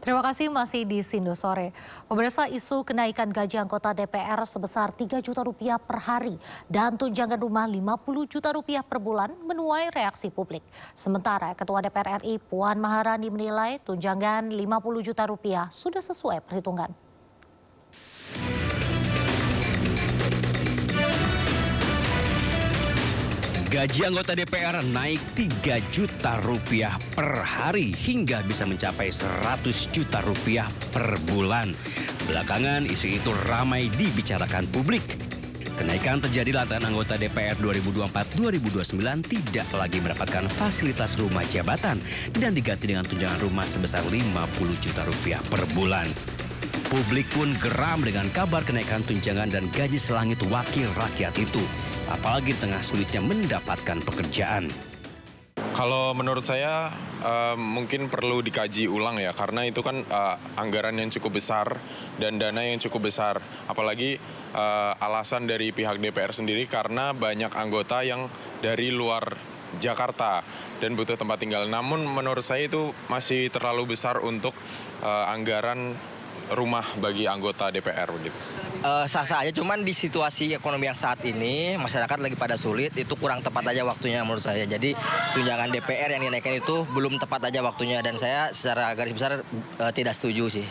Terima kasih masih di Sindo Sore. Pemirsa, isu kenaikan gaji anggota DPR sebesar 3 juta rupiah per hari dan tunjangan rumah 50 juta rupiah per bulan menuai reaksi publik. Sementara Ketua DPR RI Puan Maharani menilai tunjangan 50 juta rupiah sudah sesuai perhitungan. Gaji anggota DPR naik 3 juta rupiah per hari hingga bisa mencapai 100 juta rupiah per bulan. Belakangan isu itu ramai dibicarakan publik. Kenaikan terjadi lantaran anggota DPR 2024-2029 tidak lagi mendapatkan fasilitas rumah jabatan dan diganti dengan tunjangan rumah sebesar 50 juta rupiah per bulan. Publik pun geram dengan kabar kenaikan tunjangan dan gaji selangit wakil rakyat itu. Apalagi tengah sulitnya mendapatkan pekerjaan. Kalau menurut saya mungkin perlu dikaji ulang ya, karena itu kan anggaran yang cukup besar dan dana yang cukup besar. Apalagi alasan dari pihak DPR sendiri karena banyak anggota yang dari luar Jakarta dan butuh tempat tinggal. Namun menurut saya itu masih terlalu besar untuk anggaran rumah bagi anggota DPR begitu. Sah-sah aja, cuman di situasi ekonomi yang saat ini masyarakat lagi pada sulit, itu kurang tepat aja waktunya menurut saya. Jadi tunjangan DPR yang dinaikkan itu belum tepat aja waktunya dan saya secara garis besar tidak setuju sih.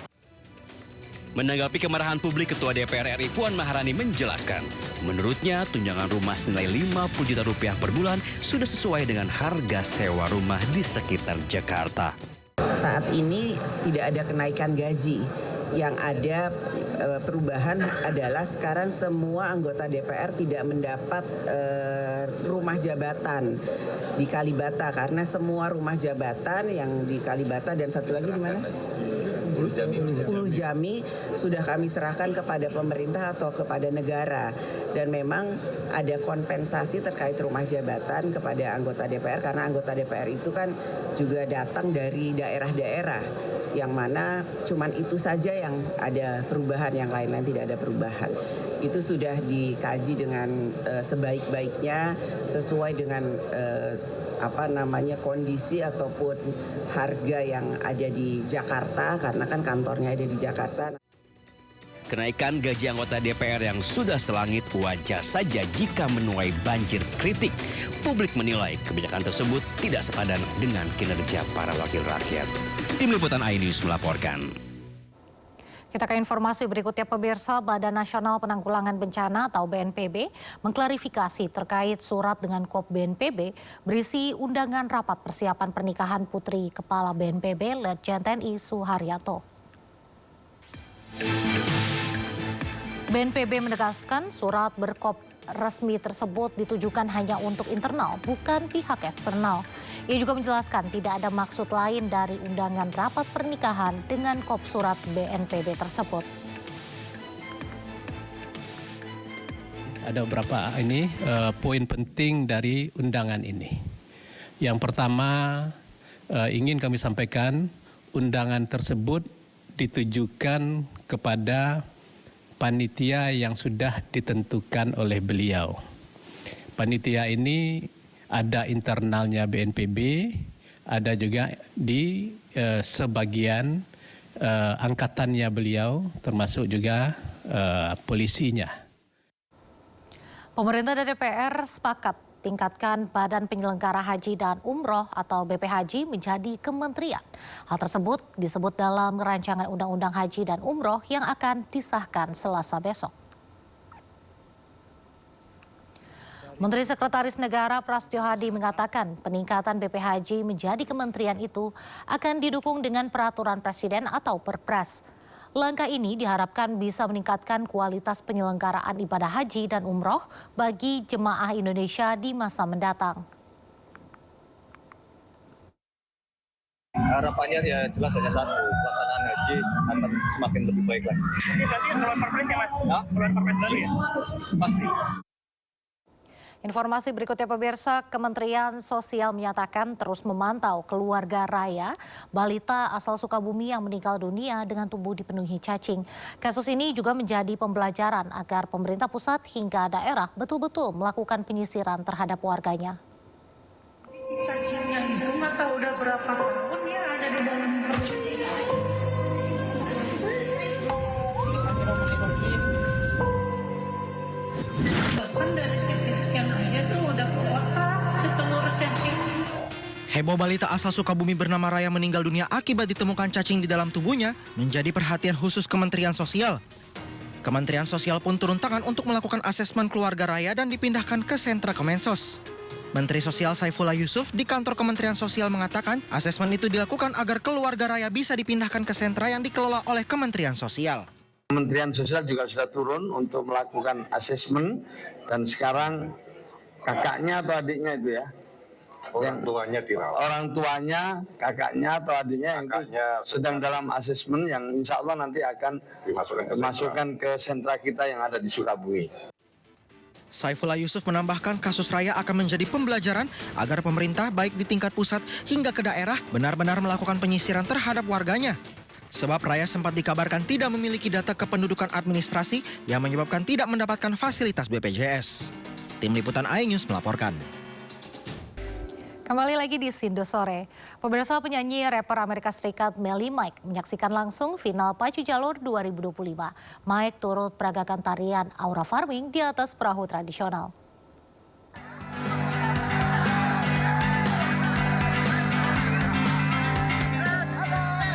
Menanggapi kemarahan publik, Ketua DPR RI Puan Maharani menjelaskan, menurutnya tunjangan rumah senilai 50 juta rupiah per bulan sudah sesuai dengan harga sewa rumah di sekitar Jakarta. Saat ini tidak ada kenaikan gaji. Yang ada perubahan adalah sekarang semua anggota DPR tidak mendapat rumah jabatan di Kalibata, karena semua rumah jabatan yang di Kalibata dan satu lagi di mana? Ulu Jami sudah kami serahkan kepada pemerintah atau kepada negara, dan memang ada kompensasi terkait rumah jabatan kepada anggota DPR karena anggota DPR itu kan juga datang dari daerah-daerah yang mana cuman itu saja yang ada perubahan, yang lain-lain tidak ada perubahan. Itu sudah dikaji dengan sebaik-baiknya sesuai dengan kondisi ataupun harga yang ada di Jakarta, karena kan kantornya ada di Jakarta. Kenaikan gaji anggota DPR yang sudah selangit wajar saja jika menuai banjir kritik. Publik menilai kebijakan tersebut tidak sepadan dengan kinerja para wakil rakyat. Tim Liputan iNews melaporkan. Kita ke informasi berikutnya, pemirsa. Badan Nasional Penanggulangan Bencana atau BNPB mengklarifikasi terkait surat dengan KOP BNPB berisi undangan rapat persiapan pernikahan Putri Kepala BNPB Letjen TNI Suharyanto. BNPB menegaskan surat berkop resmi tersebut ditujukan hanya untuk internal, bukan pihak eksternal. Ia juga menjelaskan tidak ada maksud lain dari undangan rapat pernikahan dengan kop surat BNPB tersebut. Ada beberapa poin penting dari undangan ini. Yang pertama, ingin kami sampaikan, undangan tersebut ditujukan kepada panitia yang sudah ditentukan oleh beliau. Panitia ini ada internalnya BNPB, ada juga di sebagian angkatannya beliau, termasuk juga polisinya. Pemerintah dan DPR sepakat tingkatkan Badan Penyelenggara Haji dan Umroh atau BPHJ menjadi kementerian. Hal tersebut disebut dalam rancangan Undang-Undang Haji dan Umroh yang akan disahkan Selasa besok. Menteri Sekretaris Negara Prasetyo Hadi mengatakan peningkatan BPHJ menjadi kementerian itu akan didukung dengan peraturan presiden atau Perpres. Langkah ini diharapkan bisa meningkatkan kualitas penyelenggaraan ibadah haji dan umroh bagi jemaah Indonesia di masa mendatang. Harapannya ya jelas hanya satu, pelaksanaan haji akan semakin lebih baik lagi. Ini berarti keluar Perpres ya Mas? Keluar Perpres dulu ya? Pasti. Informasi berikutnya, pemirsa, Kementerian Sosial menyatakan terus memantau keluarga Raya, balita asal Sukabumi yang meninggal dunia dengan tubuh dipenuhi cacing. Kasus ini juga menjadi pembelajaran agar pemerintah pusat hingga daerah betul-betul melakukan penyisiran terhadap warganya. Cacingnya itu nggak tahu udah berapa tahun ya ada di dalam perut. Heboh balita asal Sukabumi bernama Raya meninggal dunia akibat ditemukan cacing di dalam tubuhnya menjadi perhatian khusus Kementerian Sosial. Kementerian Sosial pun turun tangan untuk melakukan asesmen keluarga Raya dan dipindahkan ke sentra Kemensos. Menteri Sosial Saifullah Yusuf di kantor Kementerian Sosial mengatakan asesmen itu dilakukan agar keluarga Raya bisa dipindahkan ke sentra yang dikelola oleh Kementerian Sosial. Kementerian Sosial juga sudah turun untuk melakukan asesmen dan sekarang kakaknya atau adiknya itu ya? Orang tuanya, kakaknya atau adiknya yang sedang dalam asesmen yang insya Allah nanti akan dimasukkan ke sentra kita yang ada di Sukabumi. Saifullah Yusuf menambahkan kasus Raya akan menjadi pembelajaran agar pemerintah baik di tingkat pusat hingga ke daerah benar-benar melakukan penyisiran terhadap warganya. Sebab Raya sempat dikabarkan tidak memiliki data kependudukan administrasi yang menyebabkan tidak mendapatkan fasilitas BPJS. Tim Liputan iNews melaporkan. Kembali lagi di Sindo Sore. Pemirsa, penyanyi rapper Amerika Serikat Melly Mike menyaksikan langsung final Pacu Jalur 2025. Mike turut peragakan tarian aura farming di atas perahu tradisional.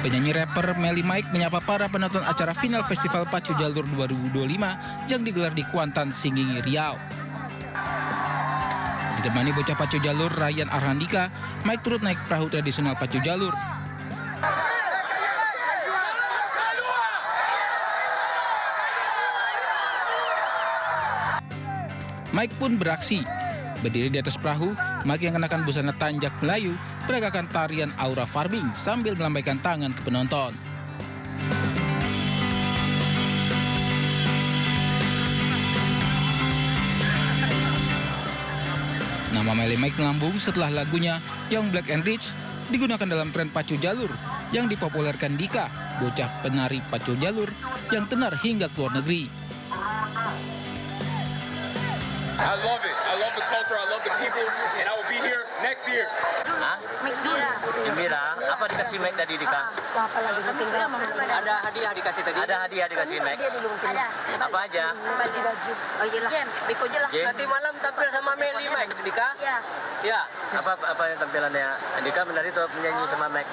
Penyanyi rapper Melly Mike menyapa para penonton acara final Festival Pacu Jalur 2025 yang digelar di Kuantan, Singgingi, Riau. Ditemani bocah pacu jalur Ryan Arhandika, Mike turut naik perahu tradisional pacu jalur. Mike pun beraksi. Berdiri di atas perahu, Mike yang kenakan busana tanjak Melayu peragakan tarian aura farming sambil melambaikan tangan ke penonton. Nama Melly Mike melambung setelah lagunya Young Black and Rich digunakan dalam tren pacu jalur yang dipopulerkan Dika, bocah penari pacu jalur yang tenar hingga ke luar negeri. I love it. I love the culture. I love the people, and I will be here next year. Hah? Gembira. Apa dikasih Mike tadi, Dika? Ada hadiah dikasih tadi? Ada hadiah dikasih Mike? Ada. Apa aja? Bagi baju. Oh iyalah. Biko aja lah. Nanti malam tampil sama Melly Mike, Dika? Iya. Ya. Apa yang tampilannya? Dika menari atau menyanyi sama Mike?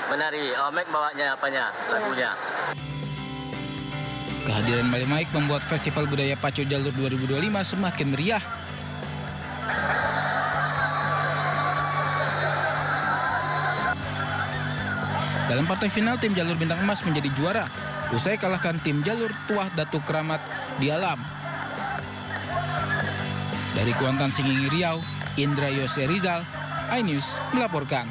Menari. Oh, Mike bawanya apanya? Lagunya? Kehadiran Melly Mike membuat Festival Budaya Pacu Jalur 2025 semakin meriah. Dalam partai final, tim Jalur Bintang Emas menjadi juara. Usai kalahkan tim Jalur Tuah Datu Keramat di Alam. Dari Kuantan, Singgingi, Riau, Indra Yose Rizal, iNews melaporkan.